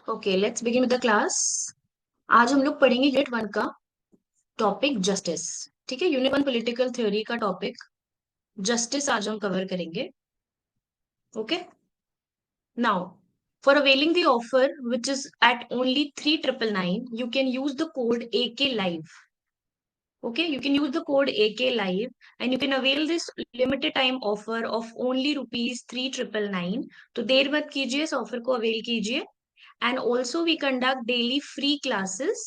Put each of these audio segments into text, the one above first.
Okay, let's begin with the class. आज हम लोग पढ़ेंगे यूनिट 1 का टॉपिक जस्टिस। ठीक है, यूनिट 1 पॉलिटिकल थ्योरी का टॉपिक जस्टिस आज हम कवर करेंगे। Okay, now for availing the offer which is at only 3999 you can use the code AK live. Okay, you can use the code AK live and you can avail this limited time offer of only rupees 3999. तो देर मत कीजिए, इस offer को avail कीजिए। And also we conduct daily free classes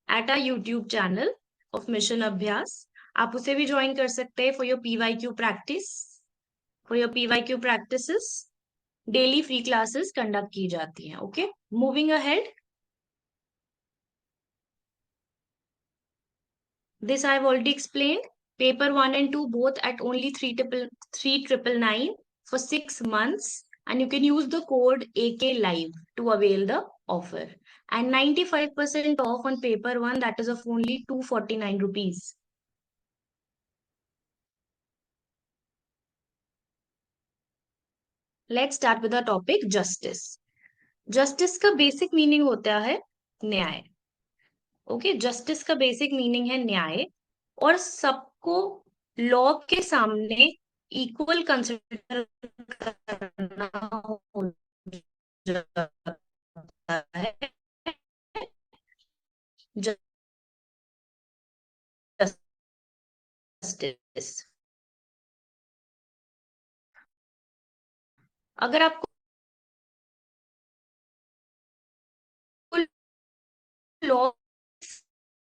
at our YouTube channel of Mission Abhyas. आप उसे भी join कर सकते हैं for your PYQ practice. For your PYQ practices daily free classes conduct की जाती हैं। Okay, moving ahead, this I have already explained. Paper 1 and 2 both at only 3999 for 6 months, and you can use the code AK Live to avail the offer. And 95% off on paper 1, that is of only 249 rupees. Let's start with the topic justice. Justice का basic meaning होता है न्याय। Okay, justice का basic meaning है न्याय, और सबको law के सामने इक्वल कंसिडर करना हो जाता है जस्टिस। अगर आपको लॉ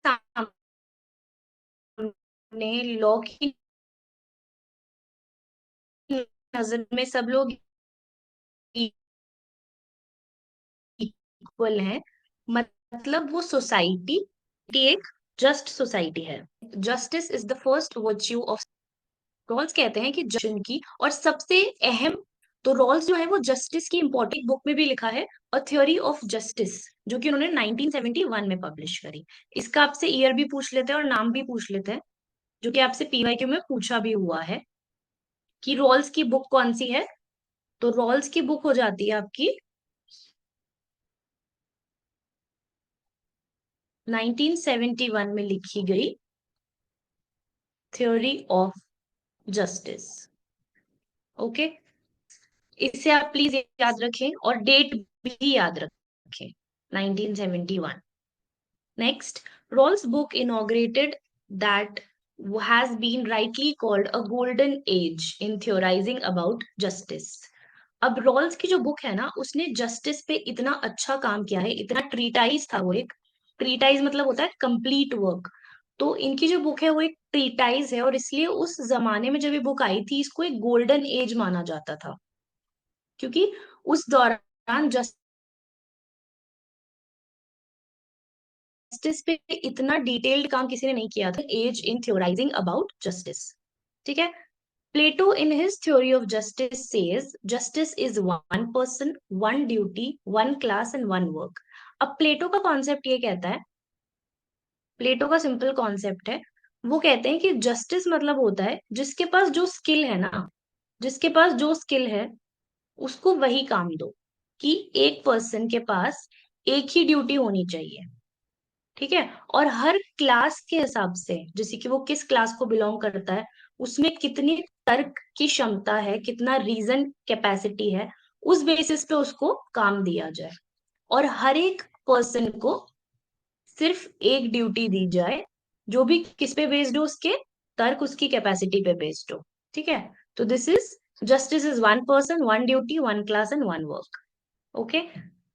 सामने लॉ की नजर में सब लोग इक्वल हैं, मतलब वो सोसाइटी एक जस्ट सोसाइटी है। Justice is the first virtue of Rawls. कहते हैं कि जस्टिस की और सबसे अहम, तो रॉल्स जो है वो जस्टिस की इंपॉर्टेंट बुक में भी लिखा है, अ थ्योरी ऑफ जस्टिस, जो कि उन्होंने 1971 में पब्लिश करी। इसका आपसे ईयर भी पूछ लेते हैं और नाम भी पूछ लेते हैं, जो कि आपसे PYQ में पूछा भी हुआ है कि रॉल्स की बुक कौन सी है। तो रॉल्स की बुक हो जाती है आपकी 1971 में लिखी गई थ्योरी ऑफ जस्टिस। ओके, इसे आप प्लीज याद रखें और डेट भी याद रखें, 1971। Next, Rawls book inaugurated that has been rightly called a golden age in theorizing about justice. अब रॉल्स की जो बुक है ना, उसने जस्टिस पे इतना अच्छा काम किया है, इतना ट्रीटाइज था वो। एक ट्रीटाइज मतलब होता है कंप्लीट वर्क। तो इनकी जो बुक है वो एक ट्रीटाइज है, और इसलिए उस जमाने में जब ये बुक आई थी, इसको एक गोल्डन एज माना जाता था, क्योंकि उस दौरान जस्टिस पे इतना डिटेल्ड काम किसी ने नहीं किया था। As in theorising about justice. ठीक है, Plato in his theory of justice says justice is one person, one duty, one class and one work. अब प्लेटो का कॉन्सेप्ट ये कहता है, प्लेटो का सिंपल कॉन्सेप्ट है, वो कहते हैं कि जस्टिस मतलब होता है जिसके पास जो स्किल है ना, जिसके पास जो स्किल है उसको वही काम दो। कि एक पर्सन के पास एक ही ड्यूटी होनी चाहिए। ठीक है, और हर क्लास के हिसाब से, जैसे कि वो किस क्लास को बिलोंग करता है, उसमें कितनी तर्क की क्षमता है, कितना रीजन कैपेसिटी है, उस बेसिस पे उसको काम दिया जाए। और हर एक पर्सन को सिर्फ एक ड्यूटी दी जाए, जो भी किस पे बेस्ड हो, उसके तर्क, उसकी कैपेसिटी पे बेस्ड हो। ठीक है, तो this is justice is one person, one duty, one class and one work. Okay,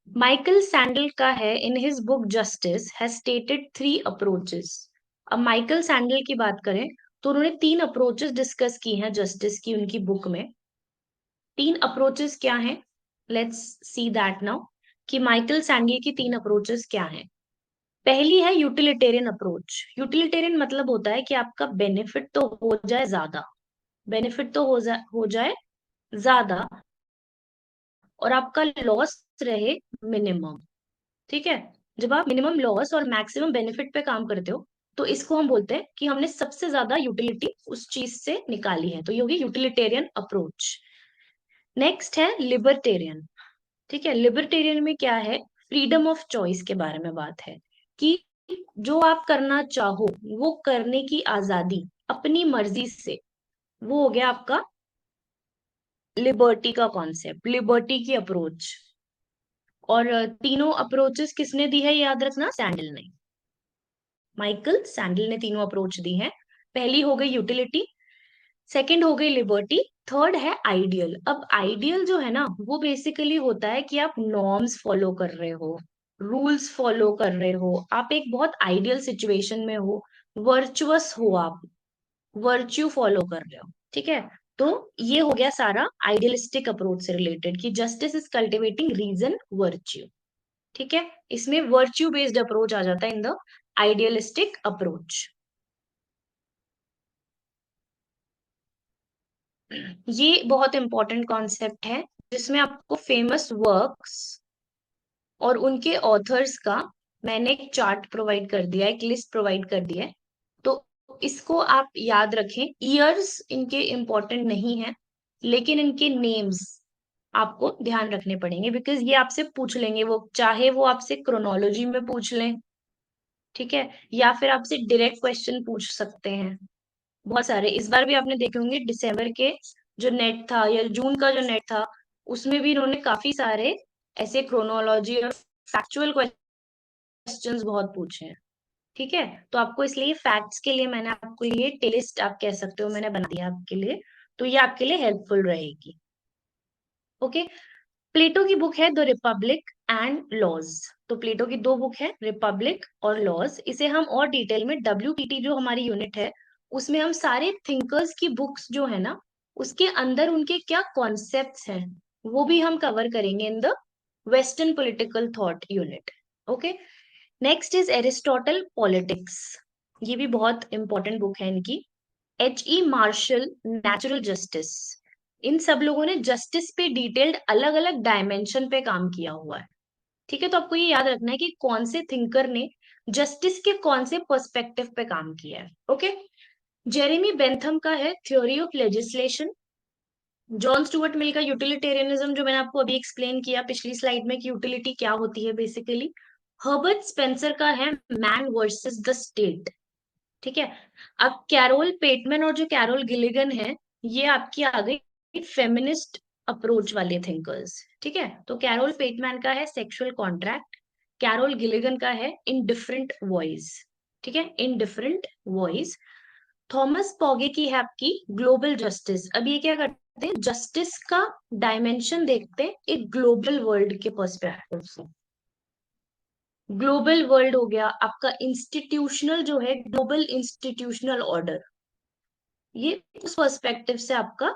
Michael sandal का है, इन his book justice has stated 3 approaches. अब माइकल सैंडल की बात करें तो उन्होंने 3 अप्रोचेस डिस्कस की हैं जस्टिस की, उनकी बुक में। 3 अप्रोचेस क्या हैं, लेट्स सी दैट नाउ, कि माइकल सैंडल की 3 अप्रोचेस क्या हैं। पहली है यूटिलिटेरियन अप्रोच। यूटिलिटेरियन मतलब होता है कि आपका बेनिफिट तो हो जाए ज्यादा, बेनिफिट तो हो जाए ज्यादा, और आपका लॉस रहे मिनिमम। ठीक है, जब आप मिनिमम लॉस और मैक्सिमम बेनिफिट पे काम करते हो, तो इसको हम बोलते हैं कि हमने सबसे ज्यादा यूटिलिटी उस चीज से निकाली है, तो ये होगी यूटिलिटेरियन अप्रोच। नेक्स्ट है लिबर्टेरियन। ठीक है। लिबर्टेरियन में क्या है, फ्रीडम ऑफ चॉइस के बारे में बात है कि जो आप करना चाहो वो करने की आजादी अपनी मर्जी से, वो हो गया आपका लिबर्टी का कॉन्सेप्ट, लिबर्टी की अप्रोच। और तीनों अप्रोचेस किसने दी है, याद रखना, सैंडल ने, माइकल सैंडल ने तीनों अप्रोच दी हैं। पहली हो गई यूटिलिटी, सेकंड हो गई लिबर्टी, थर्ड है आइडियल। अब आइडियल जो है ना, वो बेसिकली होता है कि आप नॉर्म्स फॉलो कर रहे हो, रूल्स फॉलो कर रहे हो, आप एक बहुत आइडियल सिचुएशन में हो, वर्चुअस हो, आप वर्च्यू फॉलो कर रहे हो। ठीक है। तो ये हो गया सारा आइडियलिस्टिक अप्रोच से रिलेटेड कि justice is cultivating reason virtue. ठीक है। इसमें वर्च्यू बेस्ड अप्रोच आ जाता है इन द आइडियलिस्टिक अप्रोच। ये बहुत इंपॉर्टेंट कॉन्सेप्ट है जिसमें आपको फेमस वर्क्स और उनके ऑथर्स का मैंने एक चार्ट प्रोवाइड कर दिया है, एक लिस्ट प्रोवाइड कर दिया है। तो इसको आप याद रखें। ईयर्स इनके इम्पोर्टेंट नहीं है, लेकिन इनके नेम्स आपको ध्यान रखने पड़ेंगे, बिकॉज ये आपसे पूछ लेंगे, वो चाहे वो आपसे क्रोनोलॉजी में पूछ लें, ठीक है, या फिर आपसे डायरेक्ट क्वेश्चन पूछ सकते हैं। बहुत सारे इस बार भी आपने देखे होंगे, दिसंबर के जो नेट था या जून का जो नेट था, उसमें भी इन्होंने काफी सारे ऐसे क्रोनोलॉजी और फैक्चुअल क्वेश्चंस बहुत पूछे हैं। ठीक है। तो आपको इसलिए फैक्ट्स के लिए मैंने आपको ये टेलिस्ट आप कह सकते हो मैंने बना दिया आपके लिए, तो ये आपके लिए हेल्पफुल रहेगी। ओके। प्लेटो की बुक है द रिपब्लिक एंड लॉज। तो प्लेटो की दो बुक है, रिपब्लिक और लॉज। इसे हम और डिटेल में WPT जो हमारी यूनिट है उसमें हम सारे थिंकर्स की बुक्स जो है ना, उसके अंदर उनके क्या कॉन्सेप्ट्स हैं वो भी हम कवर करेंगे in the western political thought unit. Okay. Next is Aristotle politics. ये भी बहुत इंपॉर्टेंट बुक है इनकी। H.E. Martial, natural justice. इन सब लोगों ने जस्टिस पे डिटेल्ड अलग अलग डायमेंशन पे काम किया हुआ है। ठीक है। तो आपको ये याद रखना है कि कौन से थिंकर ने जस्टिस के कौन से पर्सपेक्टिव पे काम किया है। ओके। जेरेमी बेंथम का है theory of legislation. John Stuart Mill का यूटिलिटेरियनिज्म, जो मैंने आपको अभी एक्सप्लेन किया पिछली स्लाइड में कि यूटिलिटी क्या होती है बेसिकली। हर्बर्ट स्पेंसर का है मैन वर्सेस द स्टेट। ठीक है। अब कैरोल पेटमैन और जो कैरोल गिलिगन है, ये आपकी आ गई फेमिनिस्ट अप्रोच वाले थिंकर्स। ठीक है। तो कैरोल पेटमैन का है सेक्सुअल कॉन्ट्रैक्ट, कैरोल गिलिगन का है इन डिफरेंट वॉइस। ठीक है, इन डिफरेंट वॉइस। थॉमस पॉगे की है आपकी ग्लोबल जस्टिस। अब ये क्या करते हैं, जस्टिस का डायमेंशन देखते हैं एक ग्लोबल वर्ल्ड के पर्सपेक्टिव से। ग्लोबल वर्ल्ड हो गया आपका, इंस्टीट्यूशनल जो है ग्लोबल इंस्टीट्यूशनल ऑर्डर, ये उस पर्सपेक्टिव से आपका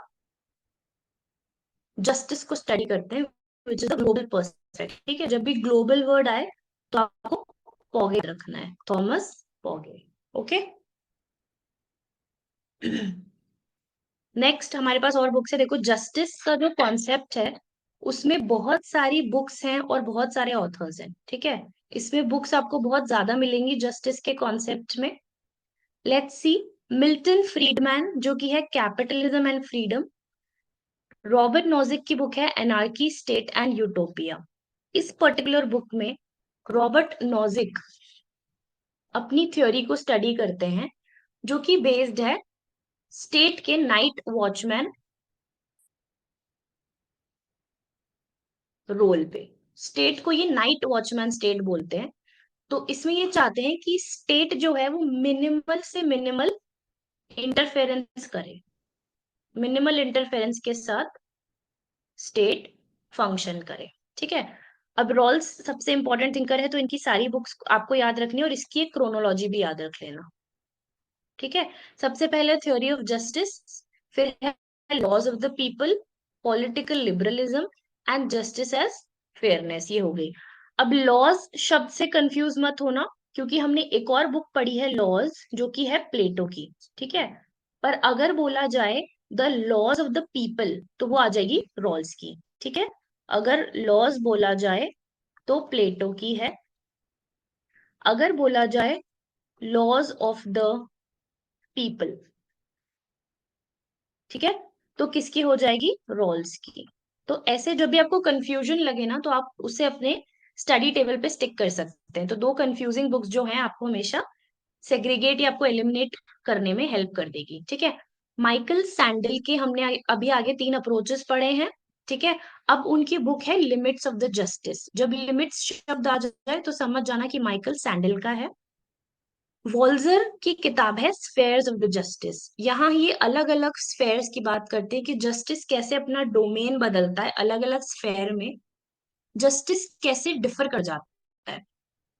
जस्टिस को स्टडी करते हैं, which is the global perspective. ठीक है। जब भी ग्लोबल वर्ड आए तो आपको पॉगे रखना है, थॉमस पॉगे। ओके। नेक्स्ट हमारे पास और बुक्स है। देखो, जस्टिस का जो कॉन्सेप्ट है उसमें बहुत सारी बुक्स हैं और बहुत सारे ऑथर्स हैं। ठीक है। इसमें बुक्स आपको बहुत ज्यादा मिलेंगी जस्टिस के कॉन्सेप्ट में। Let's see. मिल्टन फ्रीडमैन जो कि है capitalism and freedom. Robert Nozick की बुक है एनार्की, स्टेट एंड यूटोपिया। इस पर्टिकुलर बुक में रॉबर्ट नोजिक अपनी थ्योरी को स्टडी करते हैं जो कि बेस्ड है स्टेट के नाइट वॉचमैन रोल पे। स्टेट को ये नाइट वॉचमैन स्टेट बोलते हैं। तो इसमें ये चाहते हैं कि स्टेट जो है वो मिनिमल से मिनिमल इंटरफेरेंस करे, मिनिमल इंटरफेरेंस के साथ स्टेट फंक्शन करे। ठीक है। अब रॉल्स सबसे इंपॉर्टेंट थिंकर है, तो इनकी सारी बुक्स आपको याद रखनी है और इसकी एक क्रोनोलॉजी भी याद रख लेना। ठीक है। सबसे पहले थ्योरी ऑफ जस्टिस, फिर है laws of the people, political liberalism and justice as fairness. ये हो गई। अब लॉज शब्द से कंफ्यूज मत होना, क्योंकि हमने एक और बुक पढ़ी है लॉज जो कि है प्लेटो की। ठीक है। पर अगर बोला जाए the laws of the people तो वो आ जाएगी रॉल्स की। ठीक है। अगर लॉज बोला जाए तो प्लेटो की है। अगर बोला जाए लॉज ऑफ द पीपल, ठीक है, तो किसकी हो जाएगी, रॉल्स की। तो ऐसे जब भी आपको कंफ्यूजन लगे ना, तो आप उसे अपने स्टडी टेबल पे स्टिक कर सकते हैं। तो दो कंफ्यूजिंग बुक्स जो हैं आपको हमेशा सेग्रीगेट या आपको एलिमिनेट करने में हेल्प कर देगी। ठीक है, माइकल सैंडल के हमने अभी आगे 3 अप्रोचेस पढ़े हैं। ठीक है, अब उनकी बुक है लिमिट्स ऑफ द जस्टिस। जब लिमिट्स शब्द आ जाए तो समझ जाना कि माइकल सैंडल का है। वॉल्जर की किताब है स्फेयर्स ऑफ द जस्टिस। यहाँ ये अलग अलग स्फेयर्स की बात करते हैं कि जस्टिस कैसे अपना डोमेन बदलता है, अलग अलग स्फेयर में जस्टिस कैसे डिफर कर जाता है।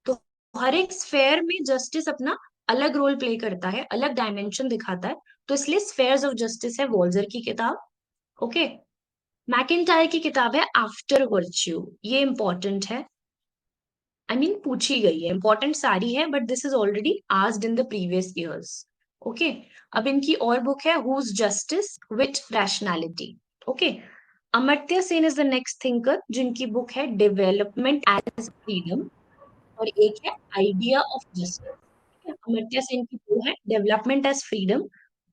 तो हर एक स्फेयर में जस्टिस अपना अलग रोल प्ले करता है, अलग डायमेंशन दिखाता है। तो इसलिए स्फेयर्स ऑफ जस्टिस है वॉल्जर की किताब। ओके, मैकिंटायर की किताब है आफ्टर वर्च्यू। ये इंपॉर्टेंट है, पूछी गई है, इंपॉर्टेंट सारी है, but this is already asked in the previous years. Okay, अब इनकी और बुक है whose justice with rationality. Okay, Amartya Sen is the next thinker, जिनकी बुक है डेवलपमेंट एज फ्रीडम, और एक है idea of justice. Amartya Sen की वो है डेवलपमेंट एज फ्रीडम।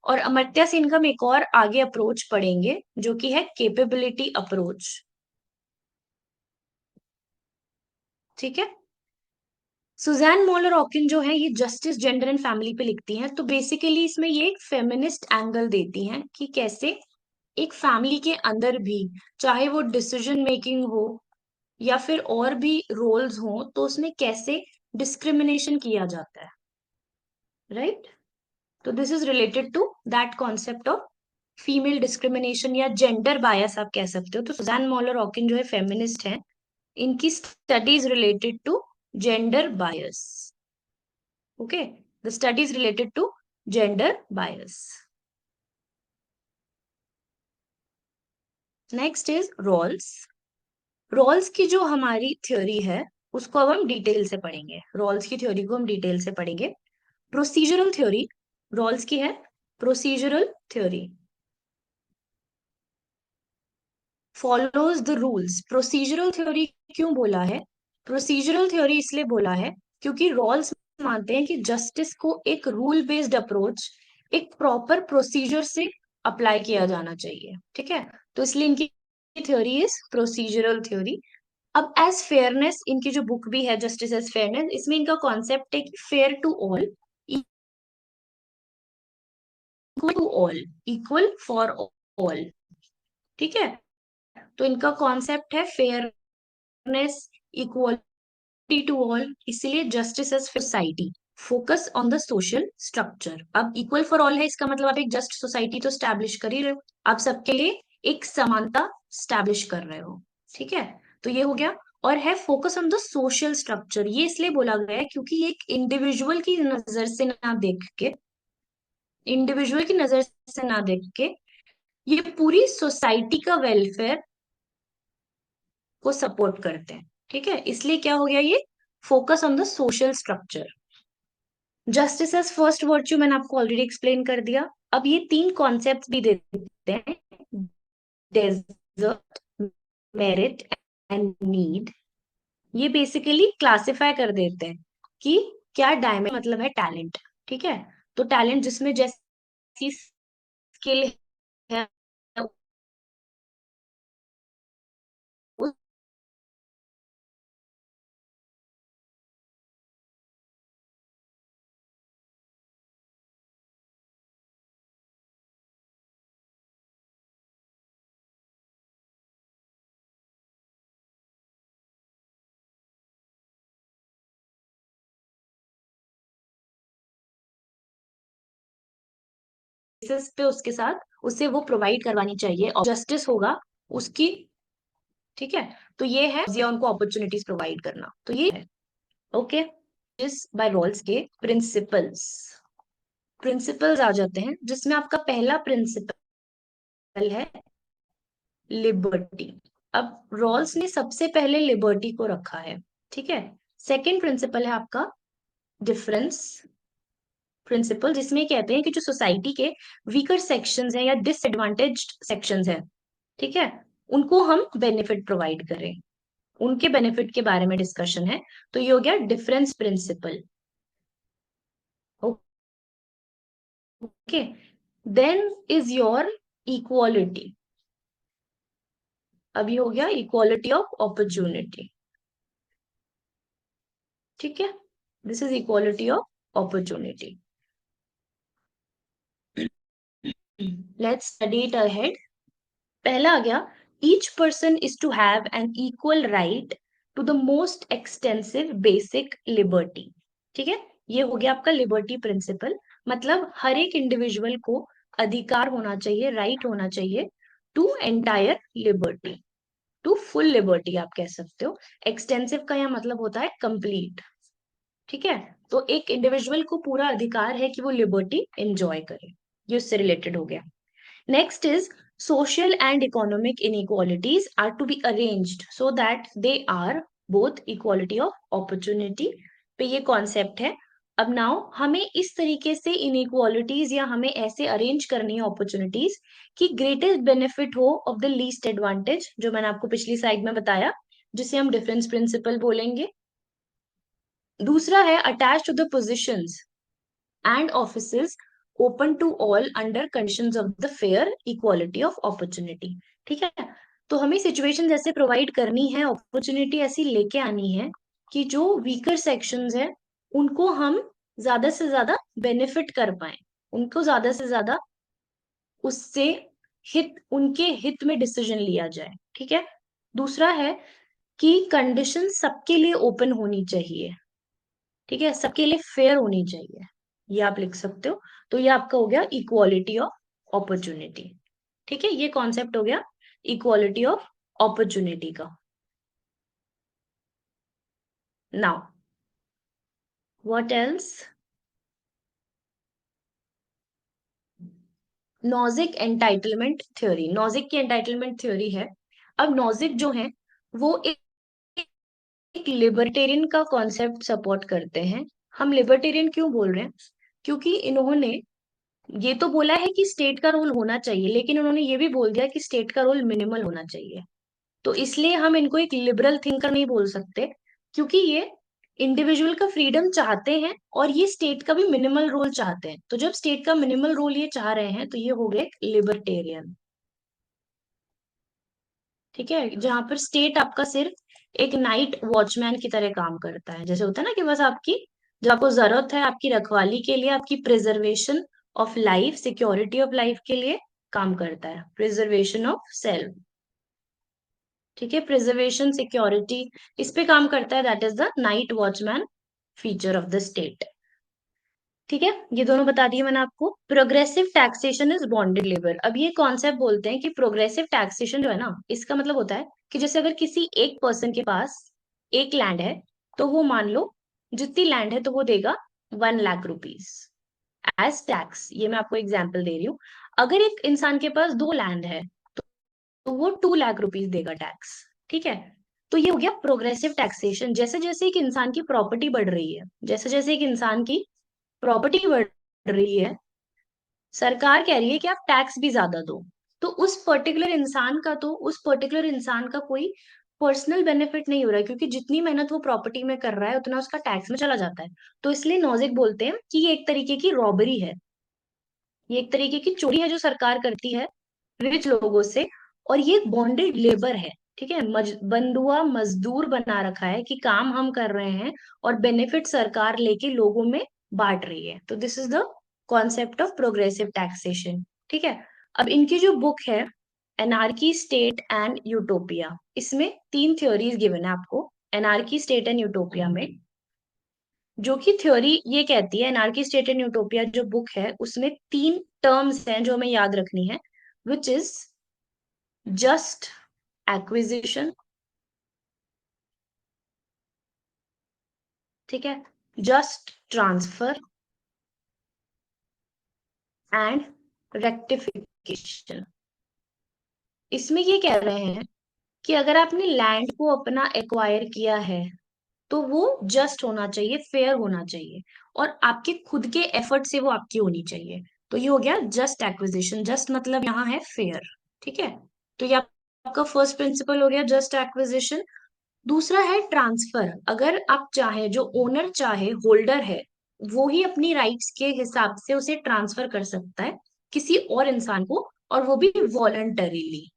और अमर्त्य सेन का हम एक और आगे अप्रोच पढ़ेंगे जो कि है केपेबिलिटी अप्रोच। ठीक है, सुजैन मॉलर ऑकिन जो है ये जस्टिस जेंडर एंड फैमिली पे लिखती हैं। तो बेसिकली इसमें ये एक फेमिनिस्ट एंगल देती हैं कि कैसे एक फैमिली के अंदर भी, चाहे वो डिसीजन मेकिंग हो या फिर और भी रोल्स हो, तो उसमें कैसे डिस्क्रिमिनेशन किया जाता है। राइट, तो this is related to that concept of female discrimination या जेंडर बायस आप कह सकते हो। तो सुजैन मॉलर ऑकिन जो है फेमिनिस्ट है, इनकी studies related to gender bias. Okay, the studies related to gender bias. Next is roles. Rawls की जो हमारी थ्योरी है उसको अब हम डिटेल से पढ़ेंगे। रोल्स की थ्योरी को हम डिटेल से पढ़ेंगे। प्रोसीजरल थ्योरी रोल्स की है। Procedural theory follows the rules. Procedural theory क्यों बोला है? प्रोसीजरल थ्योरी इसलिए बोला है क्योंकि रोल्स मानते हैं कि जस्टिस को एक रूल बेस्ड अप्रोच, एक प्रॉपर प्रोसीजर से अप्लाई किया जाना चाहिए। ठीक है, तो इसलिए इनकी थ्योरी इज प्रोसीजरल थ्योरी। अब एज फेयरनेस, इनकी जो बुक भी है जस्टिस एज फेयरनेस, इसमें इनका कॉन्सेप्ट है कि fair to all, equal to all, equal for all. ठीक है, तो इनका कॉन्सेप्ट है फेयरनेस, इक्वलिटी टू ऑल, इसलिए justice as society, focus on the social structure. अब इक्वल फॉर ऑल है, इसका मतलब आप एक जस्ट सोसाइटी तो स्टैब्लिश कर ही रहे हो, आप सबके लिए एक समानता स्टैब्लिश कर रहे हो। ठीक है, तो ये हो गया। और है focus on the social structure, ये इसलिए बोला गया है क्योंकि ये एक इंडिविजुअल की नजर से ना देख के, इंडिविजुअल की नजर से ना देख के ये पूरी सोसाइटी का वेलफेयर को सपोर्ट करते हैं। ठीक है, इसलिए क्या हो गया ये focus on the social structure. Justice as first virtue मैंने आपको ऑलरेडी एक्सप्लेन कर दिया। अब ये 3 कॉन्सेप्ट भी दे देते हैं, डेजर्ट, मेरिट एंड नीड। ये बेसिकली क्लासिफाई कर देते हैं कि क्या डायमेंशन मतलब है टैलेंट। ठीक है, तो टैलेंट जिसमें जैसी स्किल है उस बेसिस पे उसके साथ उसे वो प्रोवाइड करवानी चाहिए और जस्टिस होगा उसकी। ठीक है, तो ये है या उनको अपॉर्चुनिटीज प्रोवाइड करना, तो ये है। ओके, इस बाय रॉल्स के प्रिंसिपल्स। प्रिंसिपल्स आ जाते हैं जिसमें आपका पहला प्रिंसिपल है लिबर्टी। अब रॉल्स ने सबसे पहले लिबर्टी को रखा है। ठीक है, सेकंड प्रिंसिपल है आपका डिफरेंस प्रिंसिपल, जिसमें कहते हैं कि जो सोसाइटी के वीकर सेक्शंस हैं या डिसएडवांटेज्ड सेक्शंस हैं, ठीक है, उनको हम बेनिफिट प्रोवाइड करें, उनके बेनिफिट के बारे में डिस्कशन है। तो ये हो गया difference principle. Okay, then is your equality. अभी हो गया इक्वालिटी ऑफ अपॉर्चुनिटी। ठीक है, this is equality of opportunity. Let's study it ahead. पहला आ गया, each person is to have an equal right to the most extensive basic liberty. ठीक है, ये हो गया आपका लिबर्टी प्रिंसिपल। मतलब हर एक इंडिविजुअल को अधिकार होना चाहिए, राइट होना चाहिए to entire liberty, to full liberty आप कह सकते हो। एक्सटेंसिव का यह मतलब होता है कंप्लीट। ठीक है, तो एक इंडिविजुअल को पूरा अधिकार है कि वो लिबर्टी एंजॉय करे। ये उससे रिलेटेड हो गया। Next is social and economic inequalities are to be arranged so that they are both equality of opportunity पे ये कॉन्सेप्ट है। अब नाउ हमें इस तरीके से इनइक्वालिटीज या हमें ऐसे अरेंज करनी है अपॉर्चुनिटीज कि ग्रेटेस्ट बेनिफिट हो ऑफ द लीस्ट एडवांटेज, जो मैंने आपको पिछली स्लाइड में बताया, जिसे हम डिफरेंस प्रिंसिपल बोलेंगे। दूसरा है attach to the positions and offices open to all under conditions of the fair equality of opportunity। ठीक है, तो हमें सिचुएशन ऐसे प्रोवाइड करनी है, अपॉर्चुनिटी ऐसी लेके आनी है कि जो वीकर सेक्शंस है उनको हम ज्यादा से ज्यादा बेनिफिट कर पाए, उनको ज्यादा से ज्यादा उससे हित, उनके हित में डिसीजन लिया जाए। ठीक है, दूसरा है कि कंडीशन सबके लिए ओपन होनी चाहिए। ठीक है, सबके लिए फेयर होनी चाहिए, ये आप लिख सकते हो। तो ये आपका हो गया इक्वालिटी ऑफ अपॉर्चुनिटी। ठीक है, ये कॉन्सेप्ट हो गया इक्वालिटी ऑफ अपॉर्चुनिटी का। Now what else, Nozick entitlement theory. Nozick की एंटाइटलमेंट थ्योरी है। अब नॉजिक जो है वो एक लिबर्टेरियन का कॉन्सेप्ट सपोर्ट करते हैं। हम लिबर्टेरियन क्यों बोल रहे हैं? क्योंकि इन्होंने ये तो बोला है कि स्टेट का रोल होना चाहिए, लेकिन उन्होंने ये भी बोल दिया कि स्टेट का रोल मिनिमल होना चाहिए। तो इसलिए हम इनको एक लिबरल थिंकर नहीं बोल सकते, क्योंकि ये इंडिविजुअल का फ्रीडम चाहते हैं और ये स्टेट का भी मिनिमल रोल चाहते हैं। तो जब स्टेट का मिनिमल रोल ये चाह रहे हैं तो ये हो गए लिबर्टेरियन। ठीक है, जहां पर स्टेट आपका सिर्फ एक नाइट वॉचमैन की तरह काम करता है। जैसे होता है ना कि बस आपकी, जब आपको जरूरत है आपकी रखवाली के लिए, आपकी preservation of life, security of life के लिए काम करता है, प्रिजर्वेशन ऑफ सेल्फ। ठीक है, प्रिजर्वेशन सिक्योरिटी इस पे काम करता है, that is the night watchman feature of the state. ठीक है, ये दोनों बता दिए मैंने आपको। Progressive taxation is bonded labour. अब ये कॉन्सेप्ट बोलते हैं कि प्रोग्रेसिव टैक्सेशन जो है ना, इसका मतलब होता है कि जैसे अगर किसी एक पर्सन के पास एक लैंड है, तो वो मान लो जितनी लैंड है तो वो देगा 1 लाख रुपीज एज टैक्स। ये मैं आपको एग्जाम्पल दे रही हूँ। अगर एक इंसान के पास 2 लैंड है तो वो 2 लाख रुपीज देगा टैक्स। ठीक है, तो ये हो गया प्रोग्रेसिव टैक्सेशन। जैसे जैसे एक इंसान की प्रॉपर्टी बढ़ रही है, जैसे जैसे एक इंसान की प्रॉपर्टी बढ़ रही है, सरकार कह रही है कि आप टैक्स भी ज्यादा दो। तो उस पर्टिकुलर इंसान का कोई पर्सनल बेनिफिट नहीं हो रहा है, क्योंकि जितनी मेहनत वो प्रॉपर्टी में कर रहा है उतना उसका टैक्स में चला जाता है। तो इसलिए नॉजिक बोलते हैं कि ये एक तरीके की रॉबरी है, ये एक तरीके की चोरी है जो सरकार करती है रिच लोगों से। और ये बॉन्डेड लेबर है। ठीक है, बंधुआ मजदूर बना रखा है कि काम हम कर रहे हैं और बेनिफिट सरकार लेके लोगों में बांट रही है। तो this is the concept of progressive taxation. ठीक है, अब इनकी जो बुक है एनार्की स्टेट एंड यूटोपिया, इसमें 3 थ्योरीज गिवन है आपको। एनार्की स्टेट एंड यूटोपिया में जो कि थ्योरी ये कहती है, एनार्की स्टेट एंड यूटोपिया जो बुक है उसमें 3 टर्म्स हैं जो हमें याद रखनी है, विच इज जस्ट एक्विजिशन। ठीक है, जस्ट ट्रांसफर एंड रेक्टिफिकेशन। इसमें ये कह रहे हैं कि अगर आपने लैंड को अपना एक्वायर किया है तो वो जस्ट होना चाहिए, फेयर होना चाहिए, और आपके खुद के एफर्ट से वो आपकी होनी चाहिए। तो ये हो गया जस्ट एक्विजिशन। जस्ट मतलब यहाँ है फेयर। ठीक है, तो ये आपका फर्स्ट प्रिंसिपल हो गया जस्ट एक्विजिशन। दूसरा है ट्रांसफर। अगर आप चाहे, जो ओनर चाहे, होल्डर है, वो ही अपनी राइट्स के हिसाब से उसे ट्रांसफर कर सकता है किसी और इंसान को, और वो भी वॉलंटरीली।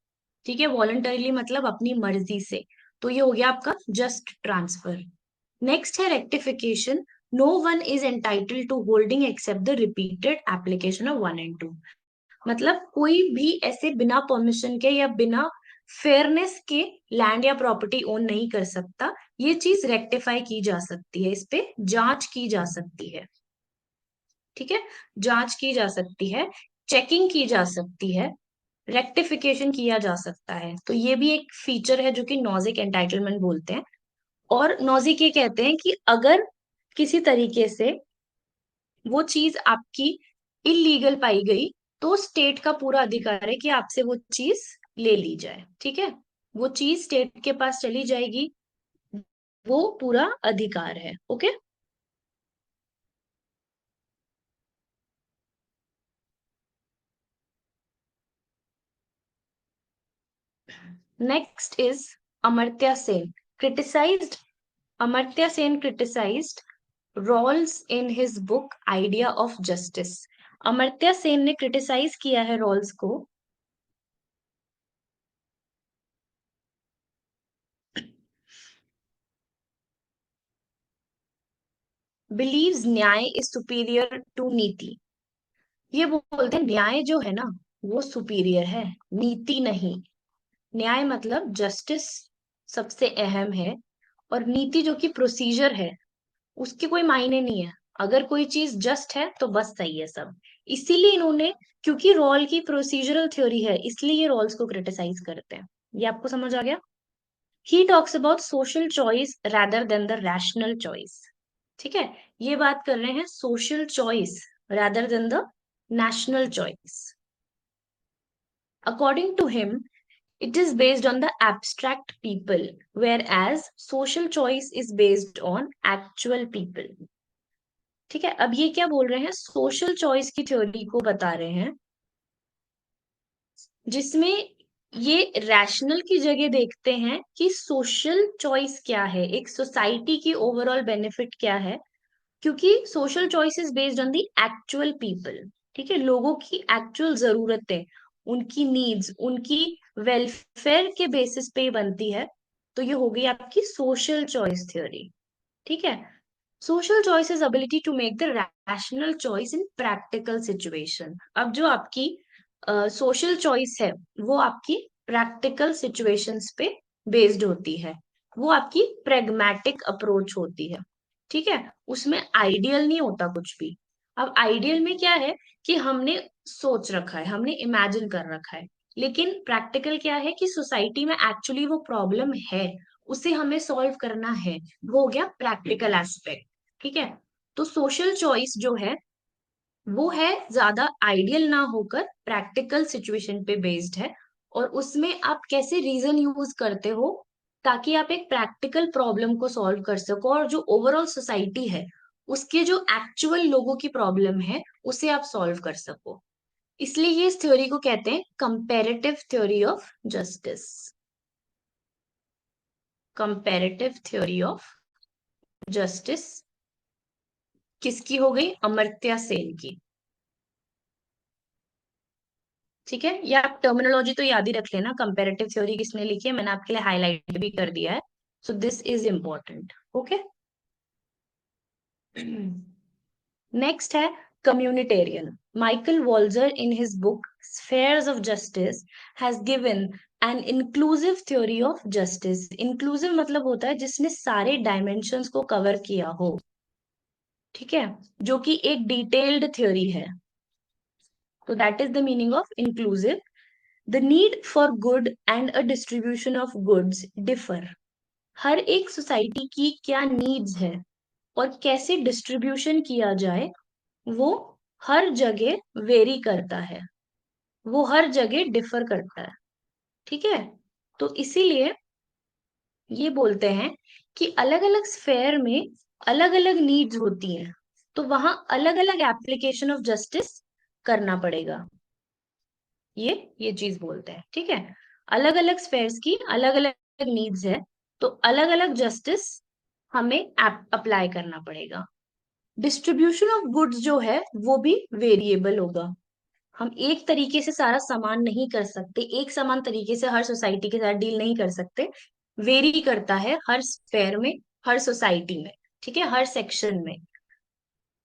ठीक है, वॉलंटरीली मतलब अपनी मर्जी से। तो ये हो गया आपका जस्ट ट्रांसफर। नेक्स्ट है rectification. No one is entitled to holding except the repeated application of 1 and 2। मतलब कोई भी ऐसे बिना परमिशन के या बिना फेयरनेस के लैंड या प्रॉपर्टी ओन नहीं कर सकता। ये चीज रेक्टिफाई की जा सकती है, इस पे जांच की जा सकती है। ठीक है, जांच की जा सकती है, चेकिंग की जा सकती है, रेक्टिफिकेशन किया जा सकता है। तो ये भी एक फीचर है जो कि नॉजिक एंटाइटलमेंट बोलते हैं। और नॉजिक ये कहते हैं कि अगर किसी तरीके से वो चीज आपकी इलीगल पाई गई, तो स्टेट का पूरा अधिकार है कि आपसे वो चीज ले ली जाए। ठीक है, वो चीज स्टेट के पास चली जाएगी, वो पूरा अधिकार है। Okay. Next is Amartya Sen criticised. Amartya Sen criticised Rawls in his book idea of justice. Amartya Sen ने क्रिटिसाइज किया है रॉल्स को। बिलीव्स न्याय इज सुपीरियर टू नीति। ये बोलते हैं न्याय जो है ना, वो सुपीरियर है, नीति नहीं। न्याय मतलब जस्टिस सबसे अहम है, और नीति जो कि प्रोसीजर है, उसके कोई मायने नहीं है। अगर कोई चीज जस्ट है तो बस सही है सब। इसीलिए इन्होंने, क्योंकि रॉल की प्रोसीजरल थ्योरी है, इसलिए ये रॉल्स को क्रिटिसाइज करते हैं। ये आपको समझ आ गया। He talks about social choice rather than the rational choice. ठीक है, ये बात कर रहे हैं social choice rather than the national choice. According to him, it is based on the abstract people, whereas social choice is based on actual people। ठीक है, अब ये क्या बोल रहे हैं, सोशल चॉइस की थ्योरी को बता रहे हैं, जिसमें ये रैशनल की जगह देखते हैं कि सोशल चॉइस क्या है, एक सोसाइटी की ओवरऑल बेनिफिट क्या है। क्योंकि social choice is based on the actual people. ठीक है, लोगों की एक्चुअल जरूरतें, उनकी नीड्स, उनकी वेलफेयर के बेसिस पे ही बनती है। तो ये हो गई आपकी सोशल चॉइस थ्योरी। ठीक है, social choice is ability to make the rational choice in practical situation. अब जो आपकी सोशल चॉइस है, वो आपकी प्रैक्टिकल सिचुएशंस पे बेस्ड होती है, वो आपकी प्रेगमेटिक अप्रोच होती है। ठीक है, उसमें आइडियल नहीं होता कुछ भी। अब आइडियल में क्या है कि हमने सोच रखा है, हमने इमेजिन कर रखा है। लेकिन प्रैक्टिकल क्या है कि सोसाइटी में एक्चुअली वो प्रॉब्लम है, उसे हमें सॉल्व करना है। वो हो गया प्रैक्टिकल एस्पेक्ट। ठीक है, तो सोशल चॉइस जो है वो है ज्यादा आइडियल ना होकर प्रैक्टिकल सिचुएशन पे बेस्ड है। और उसमें आप कैसे रीजन यूज करते हो, ताकि आप एक प्रैक्टिकल प्रॉब्लम को सॉल्व कर सको, और जो ओवरऑल सोसाइटी है उसके जो एक्चुअल लोगों की प्रॉब्लम है उसे आप सॉल्व कर सको। इसलिए ये इस थ्योरी को कहते हैं comparative theory of justice. Comparative theory of justice किसकी हो गई, अमर्त्य सेन की। ठीक है, ये आप टर्मिनोलॉजी तो याद ही रख लेना, कंपैरेटिव थ्योरी किसने लिखी है, मैंने आपके लिए हाईलाइट भी कर दिया है। So this is important. Okay. Next है communitarian. Michael Walzer in his book spheres of justice has given an inclusive theory of justice. Inclusive मतलब होता है जिसने सारे डायमेंशंस को कवर किया हो। ठीक है, जो कि एक डिटेल्ड थ्योरी है। तो that is the meaning of inclusive. The need for good and a distribution of goods differ. हर एक सोसाइटी की क्या नीड्स है और कैसे डिस्ट्रीब्यूशन किया जाए, वो हर जगह वेरी करता है, वो हर जगह डिफर करता है। ठीक है, तो इसीलिए ये बोलते हैं कि अलग अलग स्फेयर में अलग अलग नीड्स होती हैं, तो वहां अलग अलग एप्लीकेशन ऑफ जस्टिस करना पड़ेगा। ये चीज बोलते हैं। ठीक है, अलग अलग स्फेयर्स की अलग अलग नीड्स है, तो अलग अलग जस्टिस हमें अप्लाई करना पड़ेगा। डिस्ट्रीब्यूशन ऑफ गुड्स जो है वो भी वेरिएबल होगा। हम एक तरीके से सारा सामान नहीं कर सकते, एक समान तरीके से हर सोसाइटी के साथ डील नहीं कर सकते, वेरी करता है हर स्फेयर में, हर सोसाइटी में, ठीक है, हर सेक्शन में।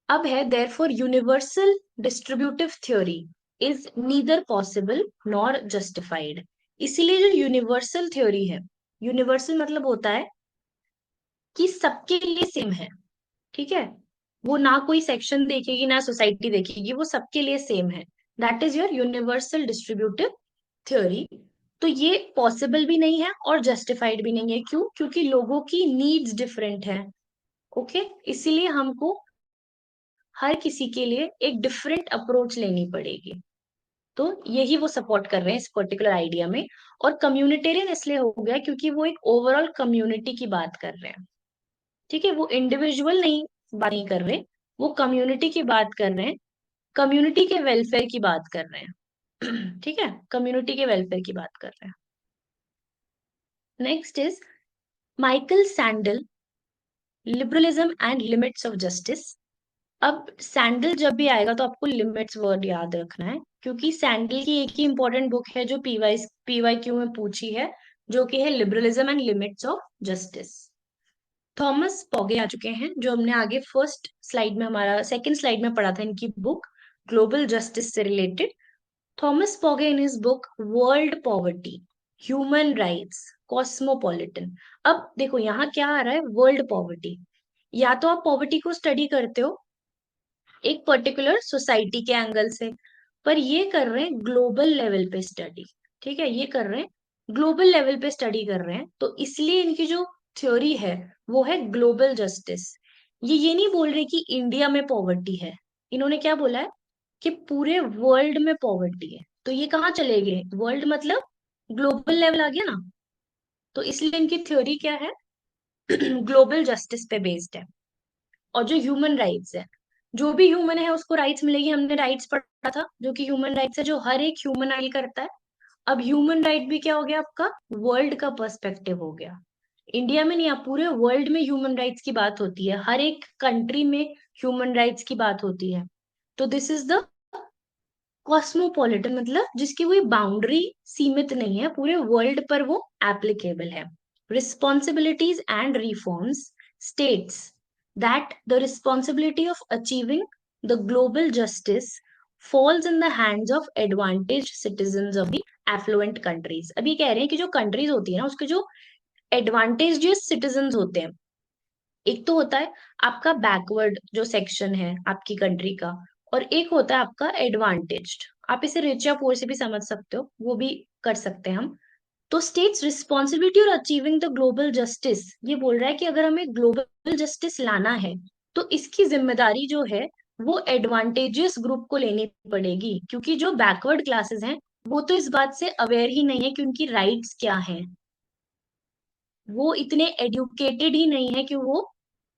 अब है therefore universal distributive theory is neither possible nor justified. इसीलिए जो यूनिवर्सल थ्योरी है, यूनिवर्सल मतलब होता है कि सबके लिए सेम है, ठीक है, वो ना कोई सेक्शन देखेगी ना सोसाइटी देखेगी, वो सबके लिए सेम है। That is your universal distributive theory. तो ये पॉसिबल भी नहीं है और जस्टिफाइड भी नहीं है। क्यों? क्योंकि लोगों की नीड्स डिफरेंट है। ओके, इसीलिए हमको हर किसी के लिए एक डिफरेंट अप्रोच लेनी पड़ेगी। तो यही वो सपोर्ट कर रहे हैं इस पर्टिकुलर आइडिया में। और कम्युनिटेरियन इसलिए हो गया क्योंकि वो एक ओवरऑल कम्युनिटी की बात कर रहे हैं, ठीक है, वो इंडिविजुअल नहीं बात नहीं कर रहे, वो कम्युनिटी की बात कर रहे हैं, कम्युनिटी के वेलफेयर की बात कर रहे हैं। ठीक है, कम्युनिटी के वेलफेयर की बात कर रहे हैं। Next is Michael sandal, liberalism and limits of justice. अब सैंडल जब भी आएगा तो आपको लिमिट्स वर्ड याद रखना है, क्योंकि सैंडल की एक ही इंपॉर्टेंट बुक है जो पीवाई क्यू में पूछी है, जो कि है liberalism and limits of justice. Thomas Pogge आ चुके हैं, जो हमने आगे फर्स्ट स्लाइड में, हमारा सेकंड स्लाइड में पढ़ा था इनकी बुक ग्लोबल जस्टिस से related. Thomas Pogge in his book world poverty, human rights, cosmopolitan. अब देखो यहाँ क्या आ रहा है, वर्ल्ड पॉवर्टी। या तो आप पॉवर्टी को स्टडी करते हो एक पर्टिकुलर सोसाइटी के एंगल से, पर ये कर रहे हैं ग्लोबल लेवल पे स्टडी, ठीक है, ये कर रहे हैं ग्लोबल लेवल पे स्टडी कर रहे हैं, तो इसलिए इनकी जो थ्योरी है वो है ग्लोबल जस्टिस। ये नहीं बोल रहे कि इंडिया में पॉवर्टी है, इन्होंने क्या बोला है कि पूरे वर्ल्ड में पॉवर्टी है। तो ये कहाँ चले गए, वर्ल्ड मतलब ग्लोबल लेवल आ गया ना। तो इसलिए इनकी थ्योरी क्या है, ग्लोबल जस्टिस पे बेस्ड है। और जो ह्यूमन राइट्स है, जो भी ह्यूमन है उसको राइट्स मिलेगी। हमने राइट्स पढ़ा था, जो कि ह्यूमन राइट्स है जो हर एक ह्यूमन आइल करता है। अब ह्यूमन राइट भी क्या हो गया आपका, वर्ल्ड का पर्सपेक्टिव हो गया। इंडिया में नहीं, आप पूरे वर्ल्ड में ह्यूमन राइट्स की बात होती है, हर एक कंट्री में ह्यूमन राइट्स की बात होती है। तो दिस इज द कॉस्मोपॉलिटन, मतलब जिसकी कोई बाउंड्री सीमित नहीं है, पूरे वर्ल्ड पर वो एप्लीकेबल है। Responsibilities and reforms states that the responsibility of achieving the global justice falls in the hands of advantage citizen of the affluent countries. अभी कह रहे हैं कि जो कंट्रीज होती है ना, उसके जो एडवांटेज सिटीजन होते हैं, एक तो होता है आपका बैकवर्ड जो सेक्शन है आपकी कंट्री का, और एक होता है आपका एडवांटेज्ड। आप इसे रिच या पुअर से भी समझ सकते हो, वो भी कर सकते हैं हम। तो स्टेट्स रिस्पॉन्सिबिलिटी और अचीविंग द ग्लोबल जस्टिस, ये बोल रहा है कि अगर हमें ग्लोबल जस्टिस लाना है तो इसकी जिम्मेदारी जो है वो एडवांटेजेस ग्रुप को लेनी पड़ेगी, क्योंकि जो बैकवर्ड क्लासेस हैं वो तो इस बात से अवेयर ही नहीं है कि उनकी राइट्स क्या हैं, वो इतने एडुकेटेड ही नहीं है कि वो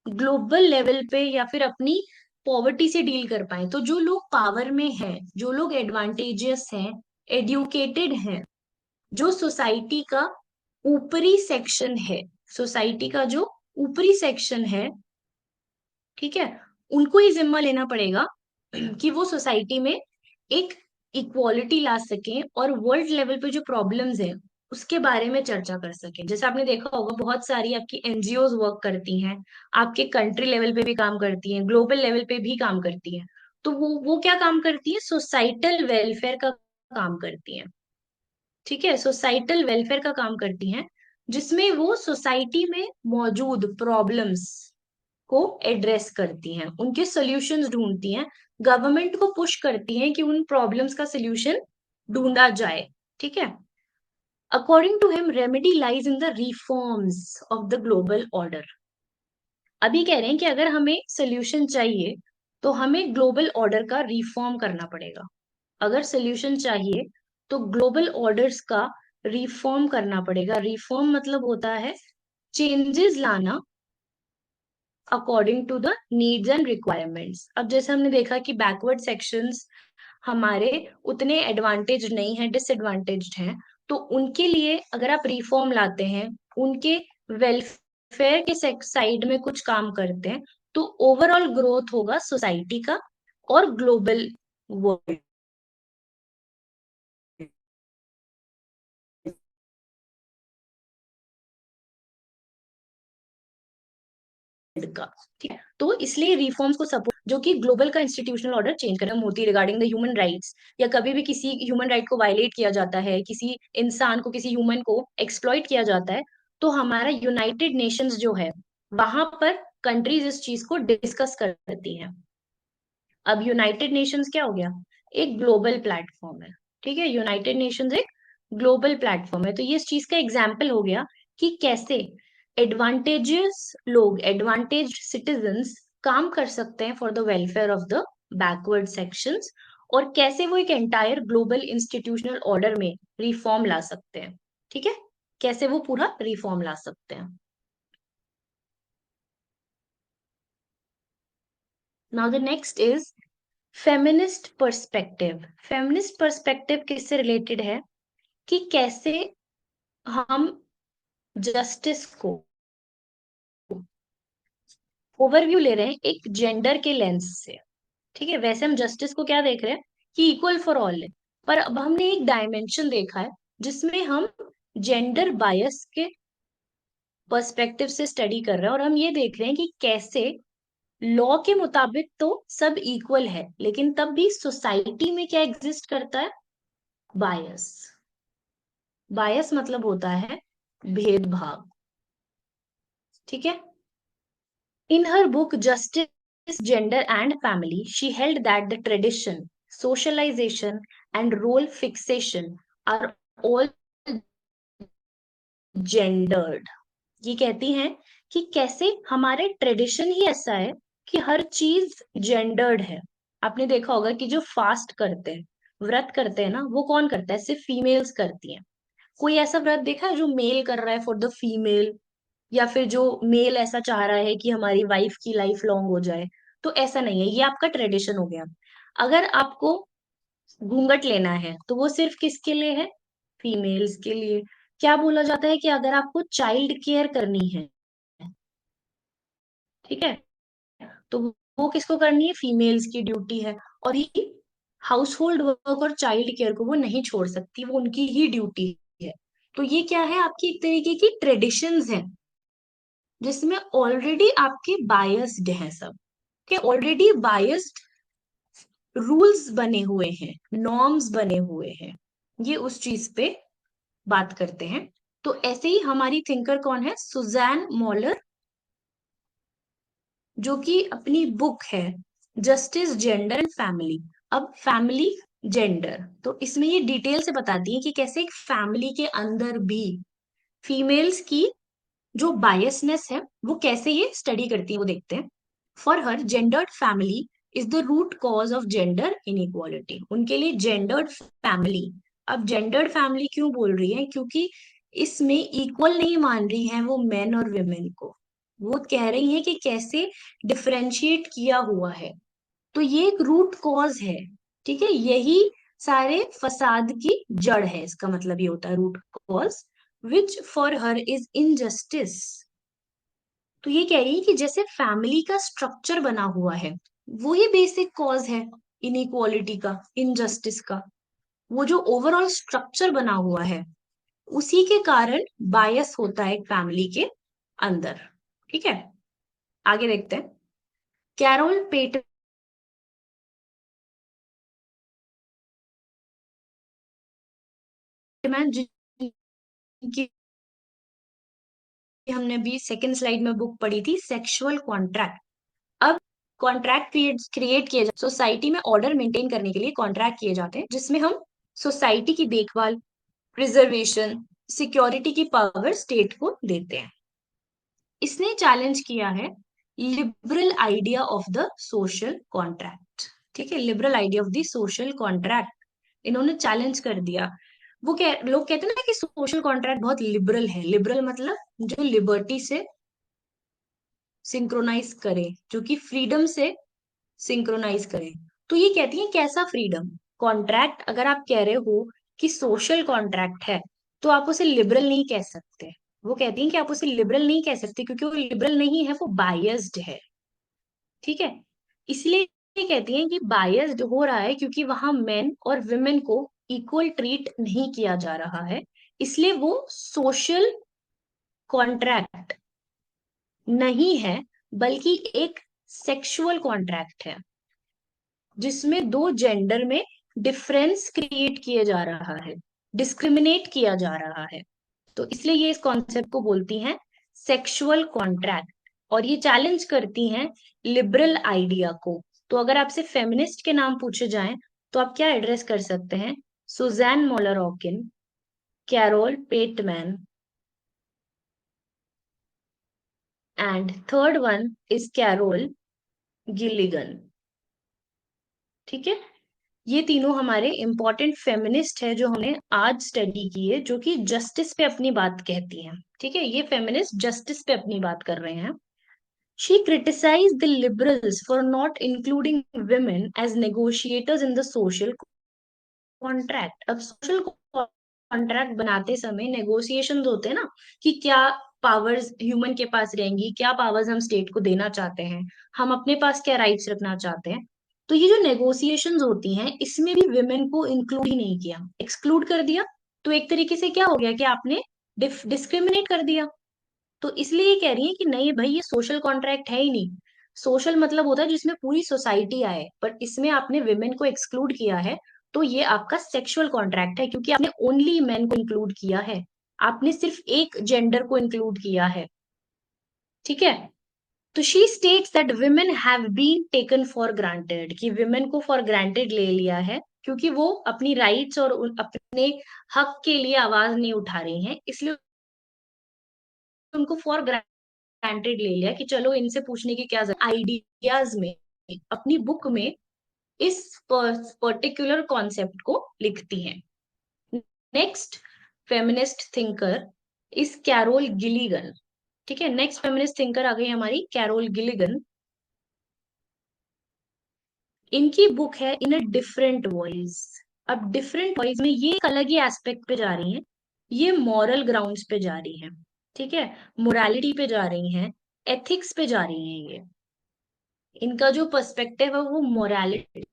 ग्लोबल लेवल पे या फिर अपनी पॉवर्टी से डील कर पाए। तो जो लोग पावर में हैं, जो लोग एडवांटेजियस हैं, एडुकेटेड हैं, जो सोसाइटी का ऊपरी सेक्शन है, सोसाइटी का जो ऊपरी सेक्शन है, ठीक है, उनको ही जिम्मा लेना पड़ेगा कि वो सोसाइटी में एक इक्वालिटी ला सकें और वर्ल्ड लेवल पे जो प्रॉब्लम्स हैं उसके बारे में चर्चा कर सकें। जैसे आपने देखा होगा बहुत सारी आपकी एनजीओज वर्क करती हैं, आपके कंट्री लेवल पे भी काम करती हैं, ग्लोबल लेवल पे भी काम करती हैं। तो वो क्या काम करती है, सोसाइटल वेलफेयर का काम करती हैं, ठीक है, सोसाइटल वेलफेयर का काम करती हैं, जिसमें वो सोसाइटी में मौजूद प्रॉब्लम्स को एड्रेस करती हैं, उनके सॉल्यूशंस ढूंढती हैं, गवर्नमेंट को पुश करती हैं कि उन प्रॉब्लम्स का सॉल्यूशन ढूंढा जाए, ठीक है। According to him remedy lies in the reforms of the global order. अभी कह रहे हैं कि अगर हमें सॉल्यूशन चाहिए तो हमें ग्लोबल ऑर्डर का रिफॉर्म करना पड़ेगा। अगर सॉल्यूशन चाहिए तो ग्लोबल ऑर्डर्स का रिफॉर्म करना पड़ेगा। रिफॉर्म मतलब होता है चेंजेस लाना according to the needs and requirements. अब जैसे हमने देखा कि बैकवर्ड सेक्शंस हमारे उतने एडवांटेज नहीं है, डिसएडवांटेज्ड हैं, तो उनके लिए अगर आप रिफॉर्म लाते हैं, उनके वेलफेयर के साइड में कुछ काम करते हैं, तो ओवरऑल ग्रोथ होगा सोसाइटी का और ग्लोबल वर्ल्ड का, ठीक है। तो इसलिए रिफॉर्म्स को सपोर्ट, जो कि ग्लोबल का इंस्टीट्यूशनल ऑर्डर चेंज करना होती रिगार्डिंग द ह्यूमन राइट्स, या कभी भी किसी ह्यूमन राइट को वायलेट किया जाता है, किसी इंसान को, किसी ह्यूमन को एक्सप्लॉइट किया जाता है, तो हमारा यूनाइटेड नेशंस जो है, वहां पर कंट्रीज इस चीज को डिस्कस करती हैं। अब यूनाइटेड नेशंस क्या हो गया, एक ग्लोबल प्लेटफॉर्म है, ठीक है। यूनाइटेड नेशंस एक ग्लोबल प्लेटफॉर्म है, तो ये इस चीज का एग्जाम्पल हो गया कि कैसे एडवांटेजेस लोग, एडवांटेज सिटीजन्स काम कर सकते हैं for the welfare of the backward sections, और कैसे वो एक एंटायर ग्लोबल इंस्टीट्यूशनल ऑर्डर में रिफॉर्म ला सकते हैं, ठीक है। कैसे वो पूरा रिफॉर्म ला सकते हैं। Now the next is feminist perspective. Feminist perspective किससे रिलेटेड है, कि कैसे हम जस्टिस को ओवरव्यू ले रहे हैं एक जेंडर के लेंस से, ठीक है। वैसे हम जस्टिस को क्या देख रहे हैं कि इक्वल फॉर ऑल है, पर अब हमने एक डायमेंशन देखा है जिसमें हम जेंडर बायस के पर्सपेक्टिव से स्टडी कर रहे हैं, और हम ये देख रहे हैं कि कैसे लॉ के मुताबिक तो सब इक्वल है, लेकिन तब भी सोसाइटी में क्या एग्जिस्ट करता है, बायस। बायस मतलब होता है भेदभाव, ठीक है। In her book Justice, Gender and Family, she held that the tradition, socialization, and role fixation are all gendered. ये कहती हैं कि कैसे हमारे ट्रेडिशन ही ऐसा है कि हर चीज जेंडर्ड है। आपने देखा होगा कि जो फास्ट करते हैं, व्रत करते हैं ना, वो कौन करता है, सिर्फ फीमेल्स करती हैं। कोई ऐसा व्रत देखा है जो मेल कर रहा है फॉर द फीमेल, या फिर जो मेल ऐसा चाह रहा है कि हमारी वाइफ की लाइफ लॉन्ग हो जाए। तो ऐसा नहीं है, ये आपका ट्रेडिशन हो गया। अगर आपको घूंघट लेना है तो वो सिर्फ किसके लिए है, फीमेल्स के लिए। क्या बोला जाता है कि अगर आपको चाइल्ड केयर करनी है, ठीक है, तो वो किसको करनी है, फीमेल्स की ड्यूटी है। और ये हाउस होल्ड वर्क और चाइल्ड केयर को वो नहीं छोड़ सकती, वो उनकी ही ड्यूटी है। तो ये क्या है, आपकी एक तरीके की ट्रेडिशंस है, जिसमें ऑलरेडी आपके बायस्ड हैं सब, के ऑलरेडी बायस्ड रूल्स बने हुए हैं, नॉर्म्स बने हुए हैं। ये उस चीज पे बात करते हैं। तो ऐसे ही हमारी थिंकर कौन है, सुजैन मॉलर, जो कि अपनी बुक है जस्टिस, जेंडर एंड फैमिली। अब फैमिली, जेंडर, तो इसमें ये डिटेल से बताती है कि कैसे एक फैमिली के अंदर भी फीमेल्स की जो बायसनेस है वो कैसे ये स्टडी करती है, वो देखते हैं। For her gendered family is the root cause of gender inequality. उनके लिए जेंडर्ड फैमिली, अब जेंडर्ड फैमिली क्यों बोल रही है, क्योंकि इसमें इक्वल नहीं मान रही है वो मेन और वुमेन को। वो कह रही है कि कैसे डिफरेंशिएट किया हुआ है। तो ये एक रूट कॉज है, ठीक है। यही सारे फसाद की जड़ है, इसका मतलब ये होता है root cause, which for her is injustice. तो ये कह रही है कि जैसे फैमिली का स्ट्रक्चर बना हुआ है, वो ही बेसिक कॉज है इनइक्वालिटी का, इनजस्टिस का। वो जो ओवरऑल स्ट्रक्चर बना हुआ है, उसी के कारण बायस होता है एक फैमिली के अंदर, ठीक है। आगे देखते हैं। कैरोल पेटमैन, जिनकी हमने अभी सेकंड स्लाइड में बुक पढ़ी थी, सेक्सुअल कॉन्ट्रैक्ट। अब कॉन्ट्रैक्ट क्रिएट किए जाते, सोसाइटी में ऑर्डर मेंटेन करने के लिए कॉन्ट्रैक्ट किए जाते हैं, जिसमें हम सोसाइटी की देखभाल, प्रिजर्वेशन, सिक्योरिटी की पावर स्टेट को देते हैं। इसने चैलेंज किया है liberal idea of the social contract, ठीक है। Liberal idea of the social contract इन्होंने चैलेंज कर दिया। वो लोग कहते हैं ना कि सोशल कॉन्ट्रैक्ट बहुत लिबरल है। लिबरल मतलब जो लिबर्टी से सिंक्रोनाइज करे, जो कि फ्रीडम से सिंक्रोनाइज करे। तो ये कहती है कैसा फ्रीडम, कॉन्ट्रैक्ट अगर आप कह रहे हो कि सोशल कॉन्ट्रैक्ट है, तो आप उसे लिबरल नहीं कह सकते। वो कहती हैं कि आप उसे लिबरल नहीं कह सकते क्योंकि वो लिबरल नहीं है, वो बायस्ड है, ठीक है। इसलिए ये कहती हैं कि बायस्ड हो रहा है क्योंकि वहां मेन और वुमेन को इक्वल ट्रीट नहीं किया जा रहा है, इसलिए वो सोशल कॉन्ट्रैक्ट नहीं है, बल्कि एक सेक्सुअल कॉन्ट्रैक्ट है जिसमें दो जेंडर में डिफरेंस क्रिएट किया जा रहा है, डिस्क्रिमिनेट किया जा रहा है। तो इसलिए ये इस कॉन्सेप्ट को बोलती हैं सेक्सुअल कॉन्ट्रैक्ट, और ये चैलेंज करती हैं लिबरल आइडिया को। तो अगर आपसे फेमिनिस्ट के नाम पूछे जाएं तो आप क्या एड्रेस कर सकते हैं? Susan Moller Okin, Carole Pateman, and third one is Carol Gilligan. ठीक है, ये तीनों हमारे इंपॉर्टेंट फेमिनिस्ट है जो हमने आज स्टडी की है, जो कि जस्टिस पे अपनी बात कहती हैं। ठीक है, ये फेमिनिस्ट जस्टिस पे अपनी बात कर रहे हैं। She criticized the liberals for not including women as negotiators in the social contract. अब सोशल कॉन्ट्रैक्ट बनाते समय नेगोशिएशंस होते हैं ना, कि क्या पावर्स ह्यूमन के पास रहेंगी, क्या पावर्स हम स्टेट को देना चाहते हैं, हम अपने पास क्या राइट्स रखना चाहते हैं। तो ये जो नेगोशिएशंस होती हैं इसमें भी विमेन को इंक्लूड ही नहीं किया, एक्सक्लूड कर दिया। तो एक तरीके से क्या हो गया कि आपने डिस्क्रिमिनेट कर दिया। तो इसलिए ये कह रही है कि नहीं भाई, ये सोशल कॉन्ट्रैक्ट है ही नहीं। सोशल मतलब होता है जिसमें पूरी सोसाइटी आए, पर इसमें आपने विमेन को एक्सक्लूड किया है। तो ये आपका सेक्सुअल कॉन्ट्रैक्ट है, क्योंकि आपने ओनली मेन को इंक्लूड किया है, आपने सिर्फ एक जेंडर को इंक्लूड किया है। ठीक है, तो she states that women have been taken for granted, कि विमेन को फॉर ग्रांटेड ले लिया है, क्योंकि वो अपनी राइट्स और अपने हक के लिए आवाज नहीं उठा रही हैं, इसलिए उनको फॉर ग्रांटेड ले लिया कि चलो इनसे पूछने की क्या जरूरत। आइडियाज में, अपनी बुक में इस पर्टिकुलर कॉन्सेप्ट को लिखती हैं। Next feminist thinker is Carol Gilligan. ठीक है, नेक्स्ट फेमिनिस्ट थिंकर आ गई हमारी कैरोल गिलिगन। इनकी बुक है इन अ डिफरेंट वॉइस। अब डिफरेंट वॉइस में ये एक अलग ही एस्पेक्ट पे जा रही हैं, ये मॉरल ग्राउंड्स पे जा रही हैं। ठीक है, मोरालिटी पे जा रही हैं, एथिक्स पे जा रही हैं। ये इनका जो पर्सपेक्टिव है वो मोरालिटी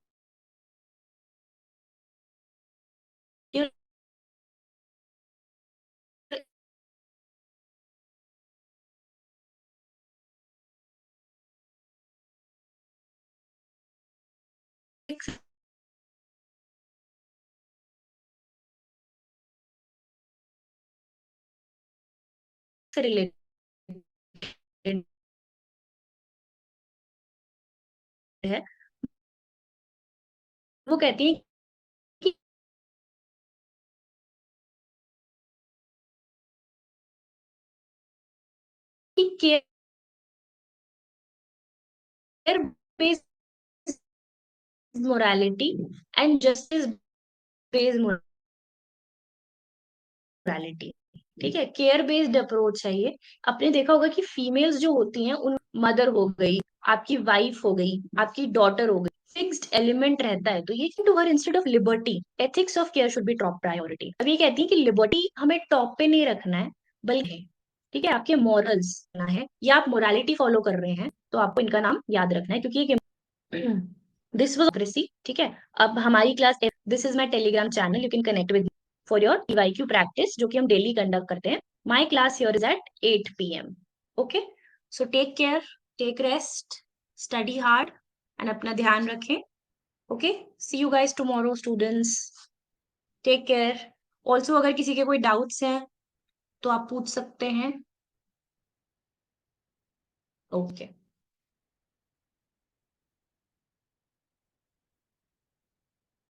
से रिलेटेड है। वो कहती है कि care based morality and justice based morality. ठीक है, केयर बेस्ड अप्रोच है ये। आपने देखा होगा कि फीमेल्स जो होती हैं, उन मदर हो गई, आपकी वाइफ हो गई, आपकी डॉटर हो गई, फिक्स्ड एलिमेंट रहता है। तो ये to her instead of liberty ethics of care should be top priority. अब ये कहती है कि लिबर्टी हमें टॉप पे नहीं रखना है, बल्कि ठीक है आपके मॉरल्स है, या आप मोरालिटी फॉलो कर रहे हैं तो आपको इनका नाम याद रखना है, क्योंकि दिस वाज डेमोक्रेसी। ठीक है, अब हमारी class, this is my Telegram channel, you can connect with for your EYQ practice, जो कि हम डेली कंडक्ट करते हैं। My class here is at 8 PM। Okay, so take care, take rest, study hard and अपना ध्यान रखें। Okay, see you guys tomorrow students, take care. Also अगर किसी के कोई डाउट्स हैं तो आप पूछ सकते हैं। ओके।